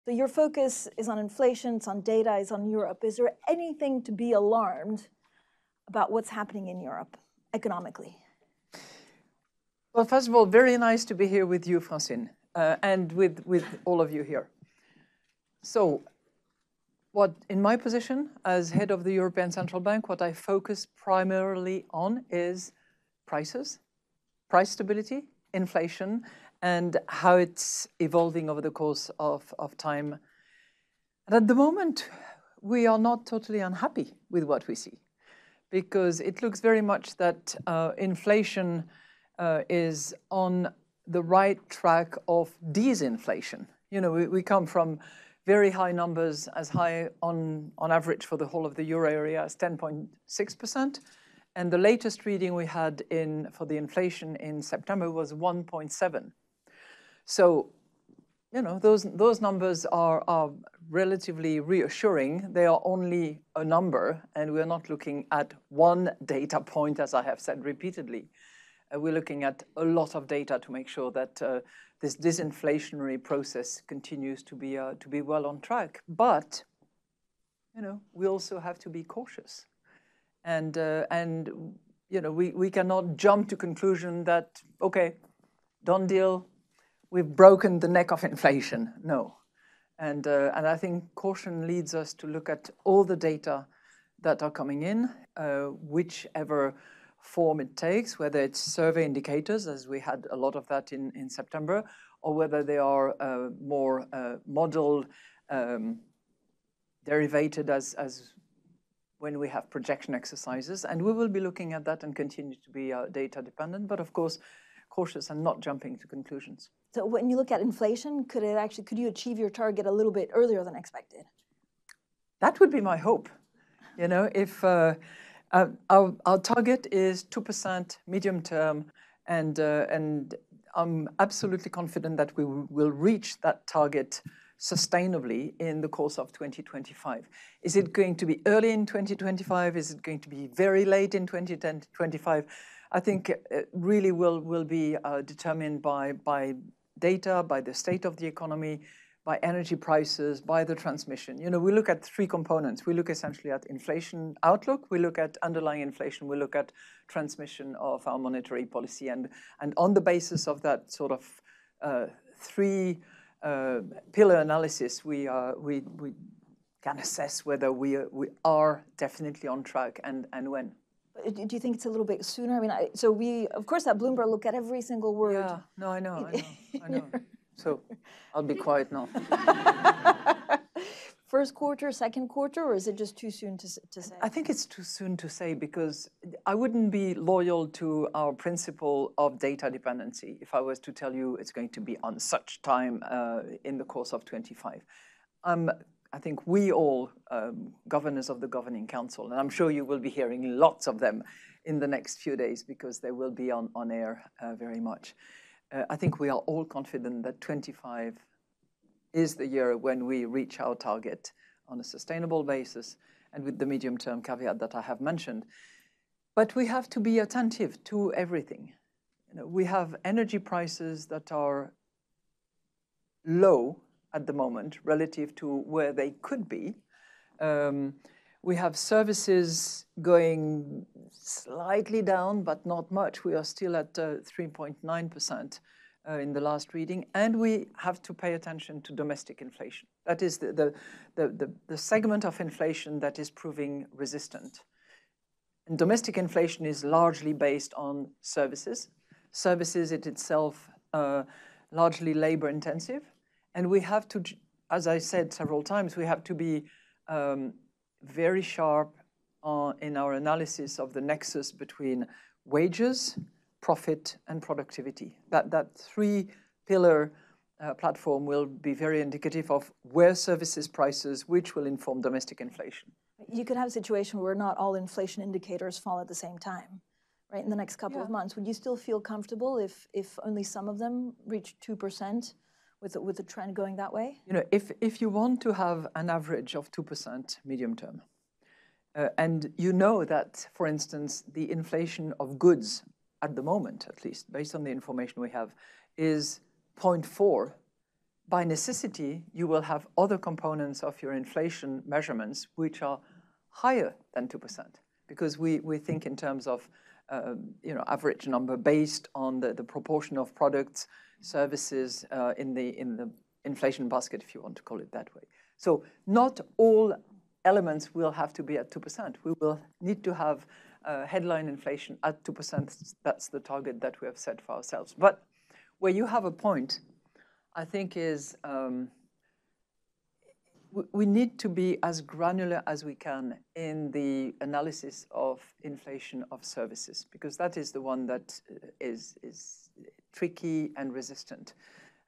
So your focus is on inflation, it's on data, it's on Europe. Is there anything to be alarmed about what's happening in Europe economically? Well, first of all, very nice to be here with you, Francine, and with all of you here. So, in my position as head of the European Central Bank, what I focus primarily on is prices, price stability, inflation, and how it's evolving over the course of time. And at the moment, we are not totally unhappy with what we see, because it looks very much that inflation is on the right track of disinflation. You know, we come from very high numbers, as high on average for the whole of the euro area as 10.6%. And the latest reading we had for the inflation in September was 1.7. So, you know, those numbers are relatively reassuring. They are only a number, and we're not looking at one data point, as I have said repeatedly. We're looking at a lot of data to make sure that this disinflationary process continues to be well on track. But, you know, we also have to be cautious, and you know, we cannot jump to conclusion that, okay, done deal, we've broken the neck of inflation. No, and I think caution leads us to look at all the data that are coming in, whichever form it takes, whether it's survey indicators, as we had a lot of that in September, or whether they are more model derivated as when we have projection exercises. And we will be looking at that and continue to be data dependent, but of course, cautious and not jumping to conclusions. So when you look at inflation, could you achieve your target a little bit earlier than expected? That would be my hope. You know, if our target is 2% medium term, and I'm absolutely confident that we will reach that target sustainably in the course of 2025. Is it going to be early in 2025? Is it going to be very late in 2025? I think it really will be determined by data, by the state of the economy, by energy prices, by the transmission. You know, we look at three components. We look essentially at inflation outlook, we look at underlying inflation, we look at transmission of our monetary policy. And on the basis of that sort of three pillar analysis, we can assess whether we are definitely on track and when. Do you think it's a little bit sooner? I mean, so we, of course, at Bloomberg look at every single word. Yeah, no, I know. So I'll be quiet now. First quarter, second quarter, or is it just too soon to say? I think it's too soon to say, because I wouldn't be loyal to our principle of data dependency if I was to tell you it's going to be on such time in the course of 25. I think we all, governors of the Governing Council, and I'm sure you will be hearing lots of them in the next few days because they will be on air very much. I think we are all confident that 25 is the year when we reach our target on a sustainable basis and with the medium-term caveat that I have mentioned. But we have to be attentive to everything. You know, we have energy prices that are low at the moment relative to where they could be. We have services going slightly down, but not much. We are still at 3.9% in the last reading, and we have to pay attention to domestic inflation. That is the segment of inflation that is proving resistant. And domestic inflation is largely based on services. Services in itself largely labor intensive. And we have to, as I said several times, we have to be very sharp in our analysis of the nexus between wages, profit, and productivity. That three-pillar platform will be very indicative of where services prices, which will inform domestic inflation. You could have a situation where not all inflation indicators fall at the same time, right? In the next couple of months, would you still feel comfortable if only some of them reach 2%? With the trend going that way? You know, if you want to have an average of 2% medium term, and you know that, for instance, the inflation of goods at the moment, at least based on the information we have, is 0.4, by necessity, you will have other components of your inflation measurements which are higher than 2%, because we think in terms of average number based on the proportion of products, services in the inflation basket, if you want to call it that way. So not all elements will have to be at 2%. We will need to have headline inflation at 2%. That's the target that we have set for ourselves. But where you have a point, I think, is we need to be as granular as we can in the analysis of inflation of services, because that is the one that is tricky and resistant.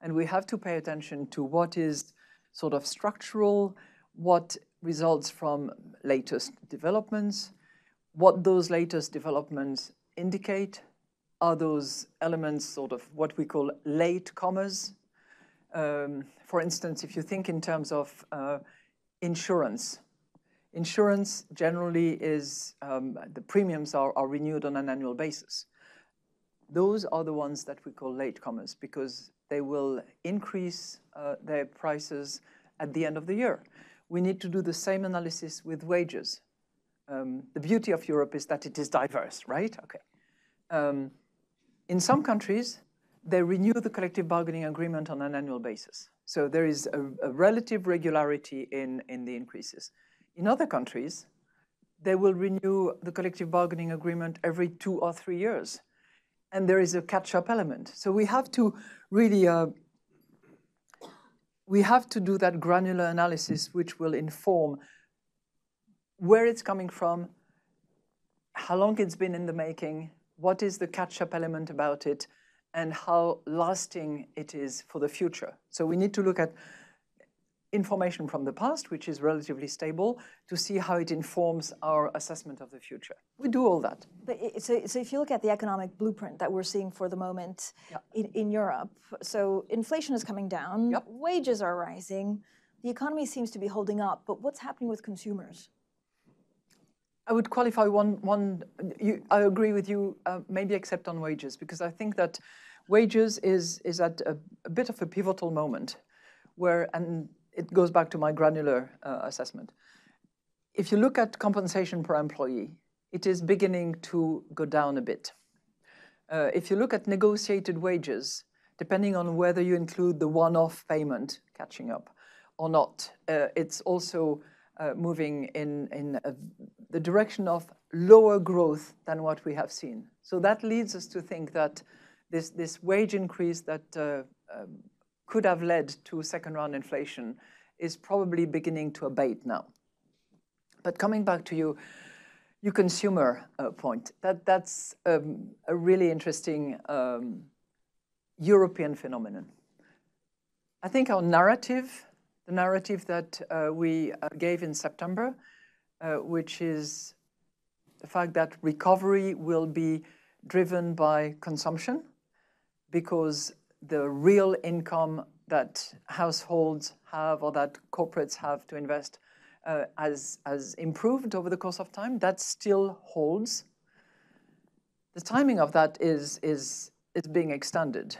And we have to pay attention to what is sort of structural, what results from latest developments, what those latest developments indicate. Are those elements sort of what we call latecomers? For instance, if you think in terms of insurance generally is, the premiums are renewed on an annual basis. Those are the ones that we call latecomers, because they will increase their prices at the end of the year. We need to do the same analysis with wages. The beauty of Europe is that it is diverse, right? Okay. In some countries, they renew the collective bargaining agreement on an annual basis. So there is a relative regularity in the increases. In other countries, they will renew the collective bargaining agreement every 2 or 3 years. And there is a catch-up element. So we have to really, we have to do that granular analysis, which will inform where it's coming from, how long it's been in the making, what is the catch-up element about it, and how lasting it is for the future. So we need to look at information from the past, which is relatively stable, to see how it informs our assessment of the future. We do all that. But so if you look at the economic blueprint that we're seeing for the moment in Europe, so inflation is coming down, wages are rising, the economy seems to be holding up, but what's happening with consumers? I would qualify I agree with you, maybe except on wages, because I think that wages is at a bit of a pivotal moment where, and it goes back to my granular assessment. If you look at compensation per employee, it is beginning to go down a bit. If you look at negotiated wages, depending on whether you include the one-off payment catching up or not, it's also moving in the direction of lower growth than what we have seen. So that leads us to think that this wage increase that could have led to second-round inflation is probably beginning to abate now. But coming back to your consumer point, that's a really interesting European phenomenon. I think our narrative, the narrative that we gave in September, which is the fact that recovery will be driven by consumption, because the real income that households have or that corporates have to invest has improved over the course of time, that still holds. The timing of that is being extended.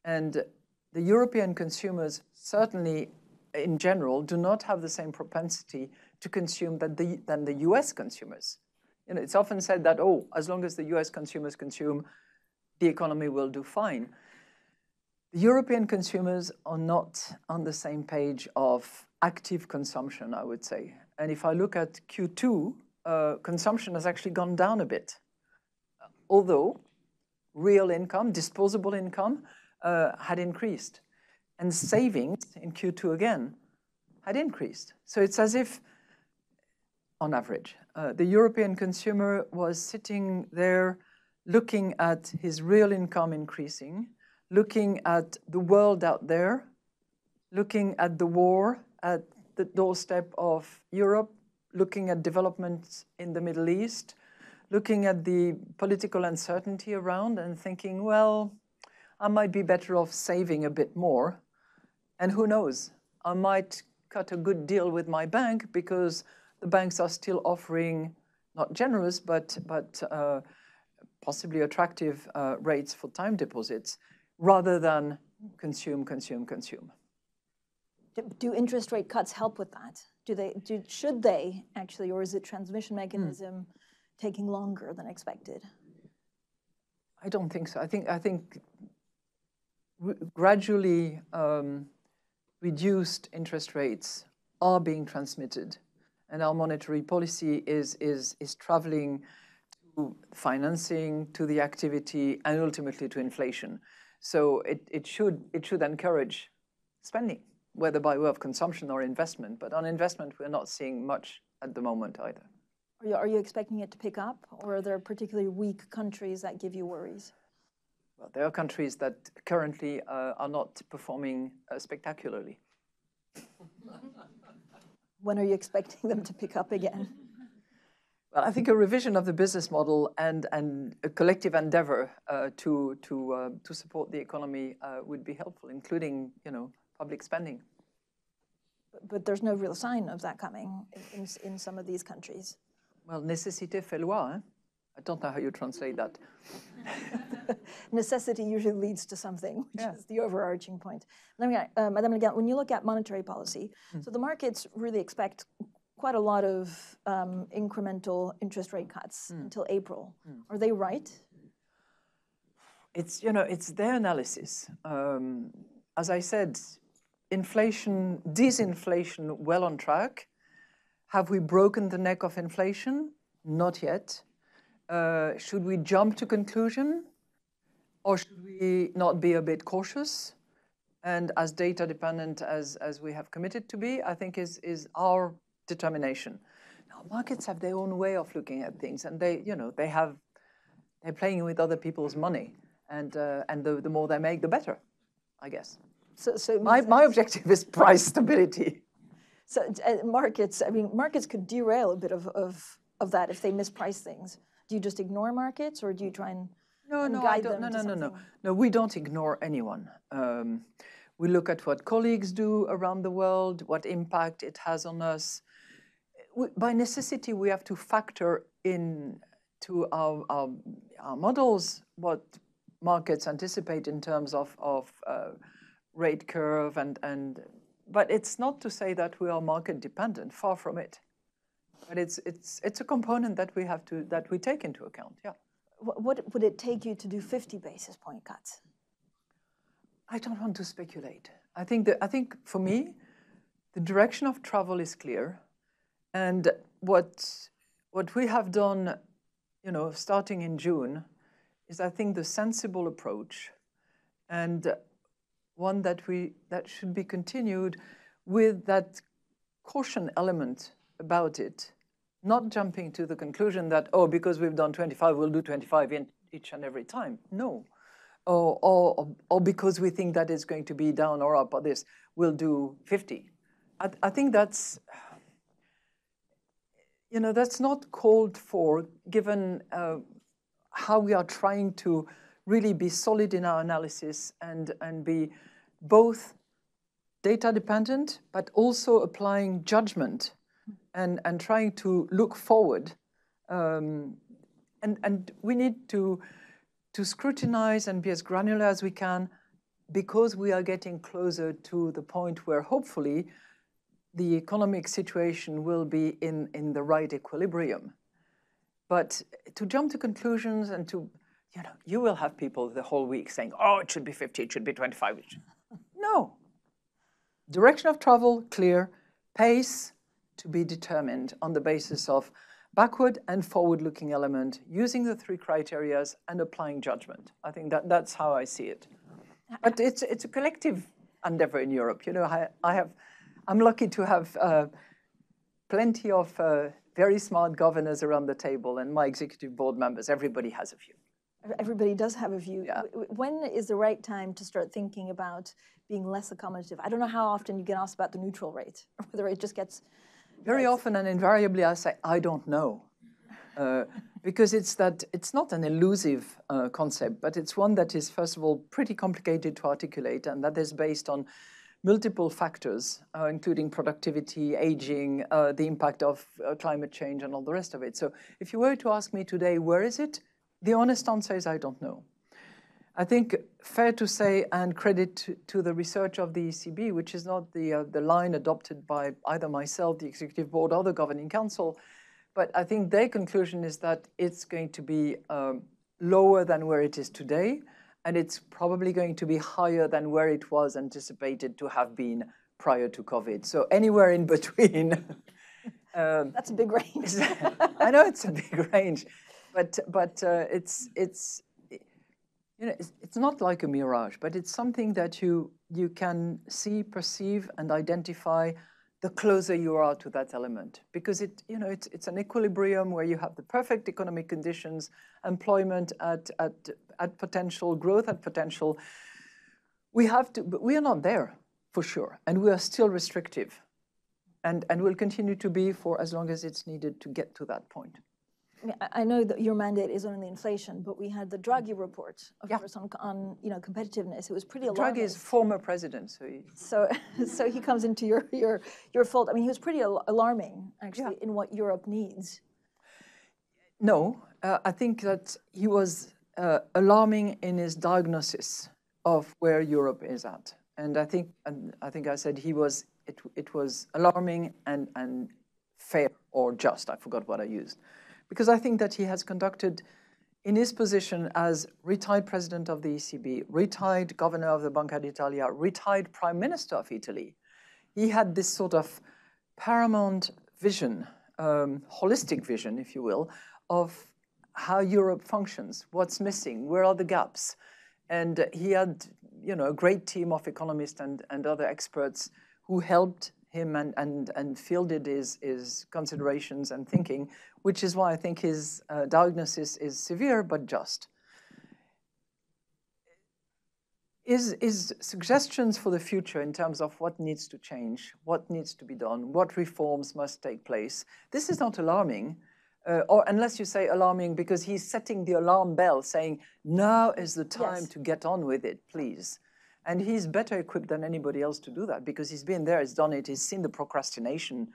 And the European consumers certainly, in general, do not have the same propensity to consume than the US consumers. You know, it's often said that, oh, as long as the US consumers consume, the economy will do fine. The European consumers are not on the same page of active consumption, I would say. And if I look at Q2, consumption has actually gone down a bit. Although real income, disposable income, had increased. And savings in Q2 again had increased. So it's as if, on average, the European consumer was sitting there looking at his real income increasing, looking at the world out there, looking at the war at the doorstep of Europe, looking at developments in the Middle East, looking at the political uncertainty around and thinking, well, I might be better off saving a bit more. And who knows, I might cut a good deal with my bank because the banks are still offering not generous, but possibly attractive rates for time deposits, rather than consume. Do interest rate cuts help with that? Should they actually, or is it transmission mechanism taking longer than expected? I don't think so. I think gradually reduced interest rates are being transmitted, and our monetary policy is traveling to financing, to the activity, and ultimately to inflation. So it should encourage spending, whether by way of consumption or investment. But on investment, we're not seeing much at the moment either. Are you expecting it to pick up, or are there particularly weak countries that give you worries? Well, there are countries that currently are not performing spectacularly. When are you expecting them to pick up again? Well, I think a revision of the business model and a collective endeavor to support the economy would be helpful, including, public spending. But there's no real sign of that coming in some of these countries. Well, nécessité fait loi. I don't know how you translate that. Necessity usually leads to something, which is the overarching point. Madame Lagarde, when you look at monetary policy, so the markets really expect quite a lot of incremental interest rate cuts until April. Are they right? It's their analysis. As I said, disinflation well on track. Have we broken the neck of inflation? Not yet. Should we jump to conclusion, or should we not be a bit cautious? And as data dependent as we have committed to be, I think is our determination. Now, markets have their own way of looking at things, and they're playing with other people's money, and the more they make, the better, I guess. So my objective is price stability. So markets could derail a bit of that if they misprice things. Do you just ignore markets, or do you try and guide them to something? No, we don't ignore anyone. We look at what colleagues do around the world, what impact it has on us. By necessity, we have to factor in to our models what markets anticipate in terms of rate curve, but it's not to say that we are market dependent. Far from it. But it's a component that we take into account. Yeah. What would it take you to do 50 basis point cuts? I don't want to speculate. I think for me, the direction of travel is clear, and what we have done, starting in June, is I think the sensible approach, and one that should be continued with that caution element about it, not jumping to the conclusion that, because we've done 25, we'll do 25 in each and every time. No. Or because we think that it's going to be down or up or this, we'll do 50. I think that's not called for, given how we are trying to really be solid in our analysis and be both data dependent, but also applying judgment and trying to look forward. And we need to scrutinize and be as granular as we can, because we are getting closer to the point where hopefully the economic situation will be in the right equilibrium. But to jump to conclusions and you will have people the whole week saying, it should be 50, it should be 25. No. Direction of travel, clear. Pace to be determined on the basis of backward and forward-looking element, using the 3 criteria and applying judgment. I think that's how I see it. But it's a collective endeavor in Europe. I'm lucky to have plenty of very smart governors around the table, and my executive board members. Everybody has a view. Everybody does have a view. Yeah. When is the right time to start thinking about being less accommodative? I don't know how often you get asked about the neutral rate, or whether it just gets... Very often and invariably I say, I don't know. Because it's not an elusive concept, but it's one that is, first of all, pretty complicated to articulate, and that is based on multiple factors, including productivity, aging, the impact of climate change, and all the rest of it. So if you were to ask me today, where is it? The honest answer is I don't know. I think fair to say, and credit to the research of the ECB, which is not the line adopted by either myself, the Executive Board, or the Governing Council, but I think their conclusion is that it's going to be lower than where it is today, and it's probably going to be higher than where it was anticipated to have been prior to COVID. So anywhere in between. That's a big range. I know it's a big range, but it's not like a mirage, but it's something that you can see, perceive, and identify the closer you are to that element, because it's an equilibrium where you have the perfect economic conditions, employment at potential, growth at potential. But we are not there for sure, and we are still restrictive, and will continue to be for as long as it's needed to get to that point. I know that your mandate is only inflation, but we had the Draghi report, of course, on competitiveness. It was pretty alarming. Draghi is former president, so he comes into your fold. I mean, he was pretty alarming, actually, in what Europe needs. No, I think that he was alarming in his diagnosis of where Europe is at, and I think I said it was alarming and fair or just. I forgot what I used. Because I think that he has conducted, in his position as retired president of the ECB, retired governor of the Banca d'Italia, retired prime minister of Italy, he had this sort of paramount vision, holistic vision, if you will, of how Europe functions, what's missing, where are the gaps. And he had, a great team of economists and other experts who helped him and fielded his considerations and thinking, which is why I think his diagnosis is severe but just. His suggestions for the future in terms of what needs to change, what needs to be done, what reforms must take place, this is not alarming, or unless you say alarming because he's setting the alarm bell saying, now is the time to get on with it, please. And he's better equipped than anybody else to do that because he's been there, he's done it, he's seen the procrastination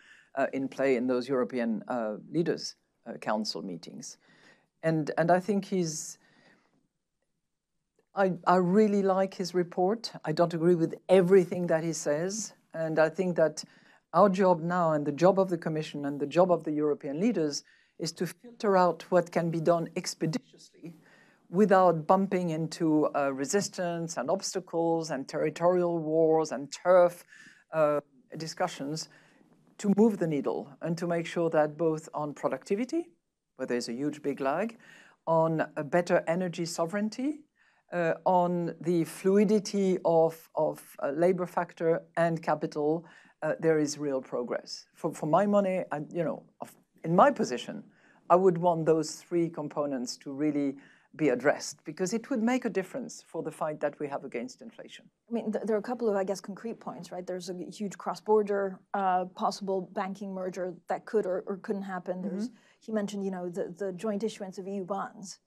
in play in those European leaders' council meetings. And I think I really like his report. I don't agree with everything that he says. And I think that our job now and the job of the Commission and the job of the European leaders is to filter out what can be done expeditiously without bumping into resistance and obstacles and territorial wars and turf discussions, to move the needle and to make sure that both on productivity, where there's a huge big lag, on a better energy sovereignty, on the fluidity of labor factor and capital, there is real progress. For my money, in my position, I would want those three components to really be addressed, because it would make a difference for the fight that we have against inflation. I mean, there are a couple of, I guess, concrete points, right? There's a huge cross-border possible banking merger that could or couldn't happen. There's, he mentioned, the joint issuance of EU bonds.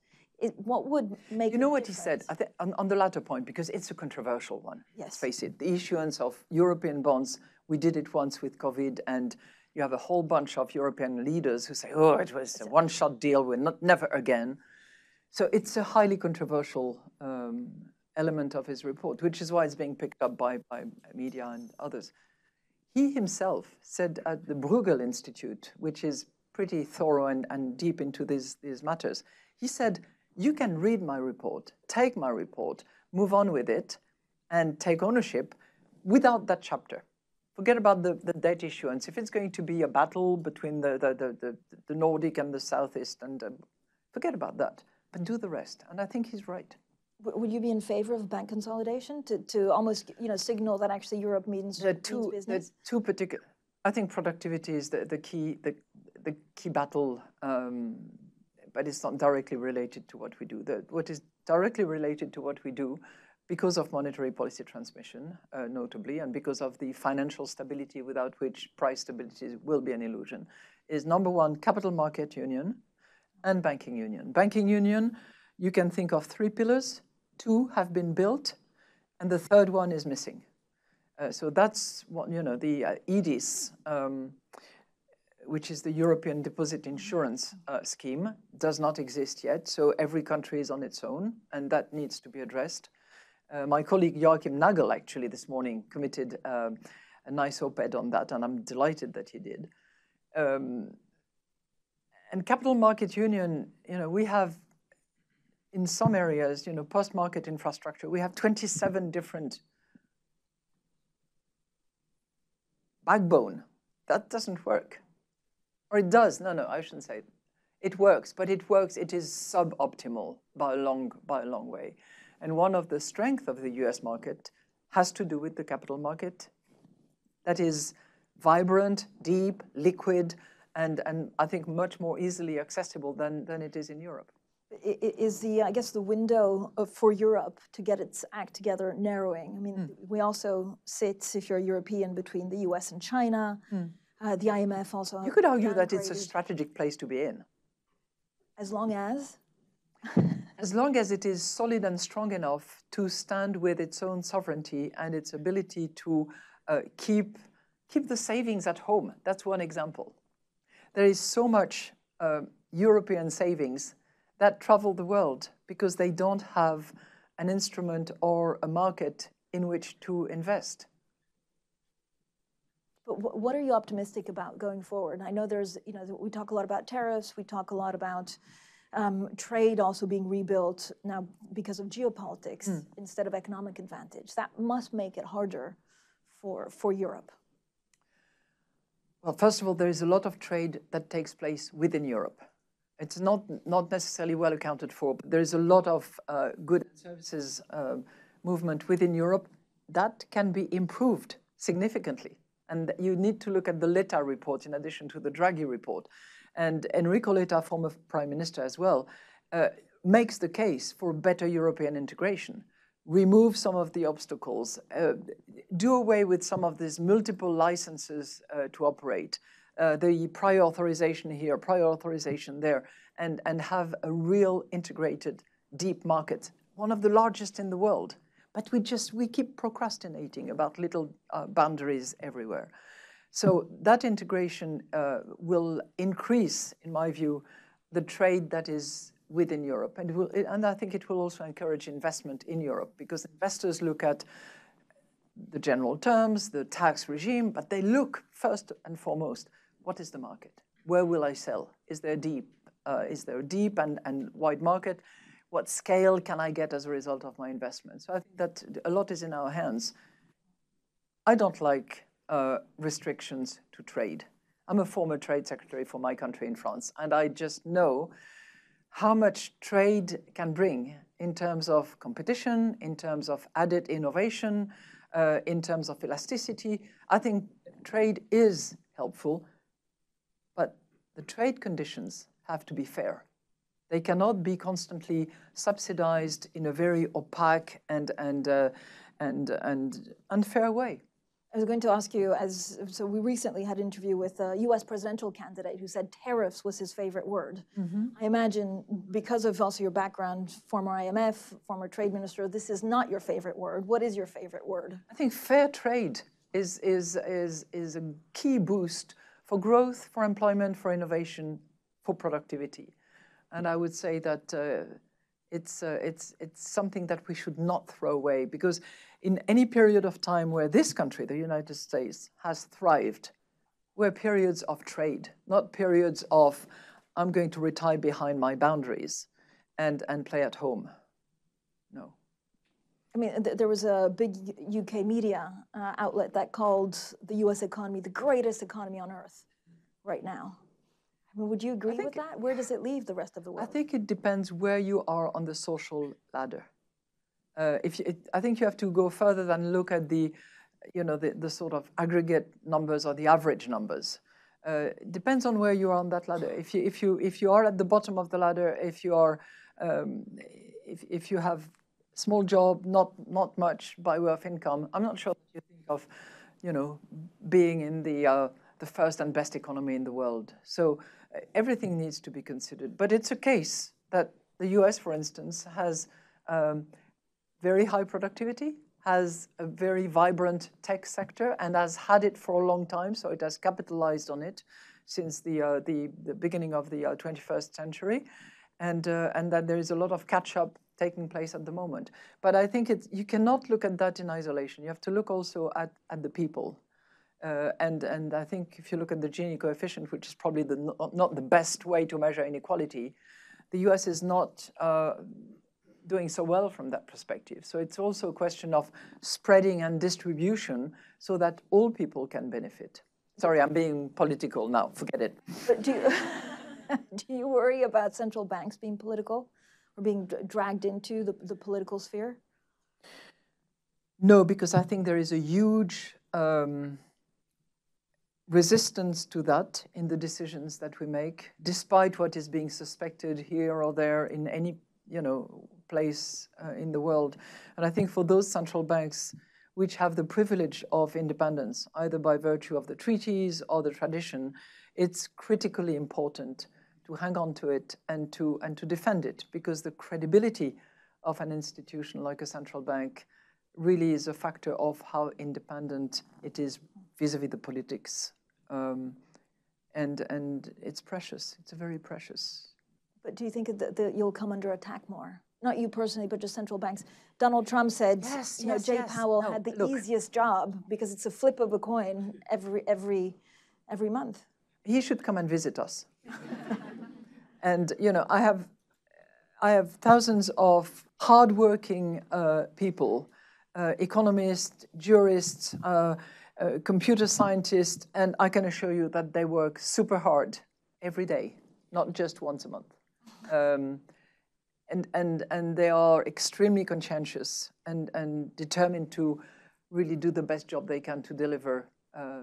What would make what he said, I think, on the latter point, because it's a controversial one. Yes. Let's face it, the issuance of European bonds, we did it once with COVID, and you have a whole bunch of European leaders who say, oh, it was a one-shot deal, never again. So it's a highly controversial element of his report, which is why it's being picked up by media and others. He himself said at the Bruegel Institute, which is pretty thorough and deep into these matters, he said, you can read my report, take my report, move on with it, and take ownership without that chapter. Forget about the debt issuance. If it's going to be a battle between the Nordic and the Southeast, and forget about that. But do the rest, and I think he's right. Would you be in favor of bank consolidation to almost signal that actually Europe means business? There's two particular. I think productivity is the key battle, but it's not directly related to what we do. What is directly related to what we do, because of monetary policy transmission, notably, and because of the financial stability without which price stability will be an illusion, is number one, capital market union, and banking union. Banking union, you can think of three pillars. Two have been built, and the third one is missing. So that's what, the EDIS, which is the European Deposit Insurance Scheme, does not exist yet. So every country is on its own, and that needs to be addressed. My colleague Joachim Nagel actually this morning committed a nice op-ed on that, and I'm delighted that he did. And capital market union, we have in some areas, post-market infrastructure, we have 27 different backbone. That doesn't work. Or it does. No, I shouldn't say it. It works, but it is suboptimal by a long way. And one of the strengths of the US market has to do with the capital market that is vibrant, deep, liquid, and I think much more easily accessible than it is in Europe. Is I guess the window for Europe to get its act together narrowing? I mean, we also sit, if you're European, between the US and China. The IMF also. You could argue that it's a strategic place to be in. As long as? As long as it is solid and strong enough to stand with its own sovereignty and its ability to keep the savings at home. That's one example. There is so much European savings that travel the world because they don't have an instrument or a market in which to invest. But what are you optimistic about going forward? I know there's, we talk a lot about tariffs, we talk a lot about trade also being rebuilt now because of geopolitics instead of economic advantage. That must make it harder for Europe. Well, first of all, there is a lot of trade that takes place within Europe. It's not necessarily well accounted for, but there is a lot of goods and services movement within Europe that can be improved significantly. And you need to look at the Letta report in addition to the Draghi report. And Enrico Letta, former prime minister as well, makes the case for better European integration. Remove some of the obstacles, do away with some of these multiple licenses to operate, the prior authorization here, prior authorization there, and have a real integrated deep market, one of the largest in the world. But we keep procrastinating about little boundaries everywhere. So that integration will increase, in my view, the trade that is within Europe. And I think it will also encourage investment in Europe because investors look at the general terms, the tax regime, but they look first and foremost, what is the market? Where will I sell? Is there a deep and wide market? What scale can I get as a result of my investment? So I think that a lot is in our hands. I don't like restrictions to trade. I'm a former trade secretary for my country in France, and I just know how much trade can bring in terms of competition, in terms of added innovation, in terms of elasticity. I think trade is helpful, but the trade conditions have to be fair. They cannot be constantly subsidized in a very opaque and unfair way. I was going to ask you, so we recently had an interview with a US presidential candidate who said tariffs was his favorite word. I imagine because of also your background, former IMF, former trade minister, this is not your favorite word. What is your favorite word? I think fair trade is a key boost for growth, for employment, for innovation, for productivity. And I would say that it's something that we should not throw away because in any period of time where this country, the United States, has thrived, were periods of trade, not periods of I'm going to retire behind my boundaries and play at home. No. I mean, there was a big UK media outlet that called the US economy the greatest economy on earth right now. I mean, would you agree with that? Where does it leave the rest of the world? I think it depends where you are on the social ladder. I think you have to go further than look at the sort of aggregate numbers or the average numbers. It depends on where you are on that ladder. If you are at the bottom of the ladder, if you have small job, not much by way of income, I'm not sure that you think of, being in the first and best economy in the world. So everything needs to be considered. But it's a case that the US, for instance, has very high productivity, has a very vibrant tech sector and has had it for a long time, so it has capitalized on it since the beginning of the 21st century, and that there is a lot of catch-up taking place at the moment. But I think you cannot look at that in isolation. You have to look also at the people. And I think if you look at the Gini coefficient, which is probably not the best way to measure inequality, the US is not doing so well from that perspective. So it's also a question of spreading and distribution so that all people can benefit. Sorry, I'm being political now, forget it. But do you worry about central banks being political or being dragged into the political sphere? No, because I think there is a huge resistance to that in the decisions that we make, despite what is being suspected here or there in any place in the world. And I think for those central banks which have the privilege of independence, either by virtue of the treaties or the tradition, it's critically important to hang on to it and to defend it, because the credibility of an institution like a central bank really is a factor of how independent it is vis-a-vis the politics. And it's precious. It's very precious. But do you think that you'll come under attack more? Not you personally, but just central banks. Donald Trump said, Jay Powell had the easiest job because it's a flip of a coin every month. He should come and visit us. And I have thousands of hardworking people, economists, jurists, computer scientists, and I can assure you that they work super hard every day, not just once a month. And they are extremely conscientious and determined to really do the best job they can to deliver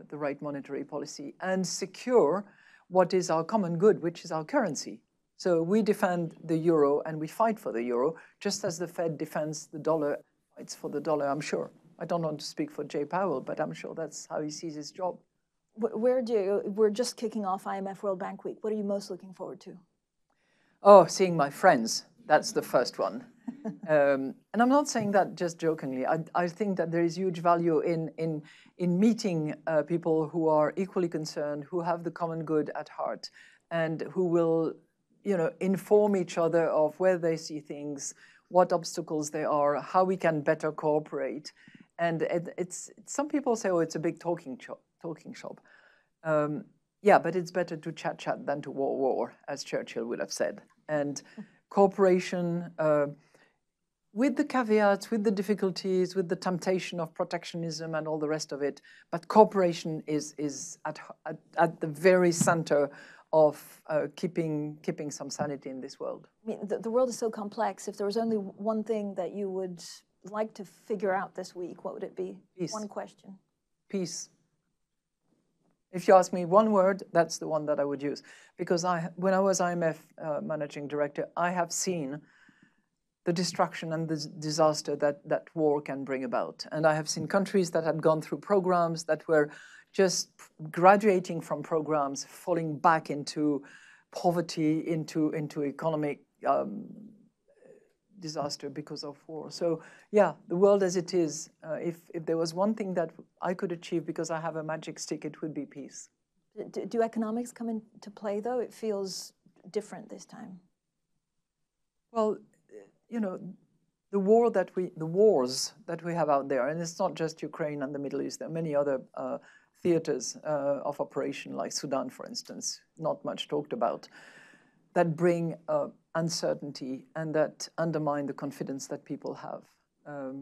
the right monetary policy and secure what is our common good, which is our currency. So we defend the euro and we fight for the euro, just as the Fed defends the dollar and fights for the dollar, I'm sure. I don't want to speak for Jay Powell, but I'm sure that's how he sees his job. We're just kicking off IMF World Bank Week. What are you most looking forward to? Oh, seeing my friends. That's the first one. And I'm not saying that just jokingly. I think that there is huge value in meeting people who are equally concerned, who have the common good at heart, and who will, inform each other of where they see things, what obstacles there are, how we can better cooperate. And it's some people say, oh, it's a big talking shop. Yeah, but it's better to chat than to war, as Churchill would have said. And cooperation, with the caveats, with the difficulties, with the temptation of protectionism and all the rest of it, but cooperation is at the very center of keeping some sanity in this world. I mean, the world is so complex. If there was only one thing that you would like to figure out this week, what would it be? Peace. One question. Peace. If you ask me one word, that's the one that I would use. Because when I was IMF managing director, I have seen the destruction and the disaster that war can bring about. And I have seen countries that had gone through programs that were just graduating from programs, falling back into poverty, into economic disaster because of war. So yeah, the world as it is, if there was one thing that I could achieve because I have a magic stick, it would be peace. Do economics come into play though? It feels different this time. Well, the wars that we have out there, and it's not just Ukraine and the Middle East, there are many other theaters of operation, like Sudan, for instance, not much talked about, that bring uncertainty and that undermine the confidence that people have.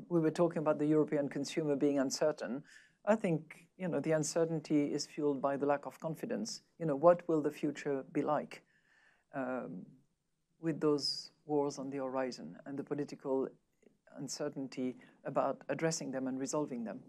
We were talking about the European consumer being uncertain. I think, the uncertainty is fueled by the lack of confidence. What will the future be like with those wars on the horizon and the political uncertainty about addressing them and resolving them?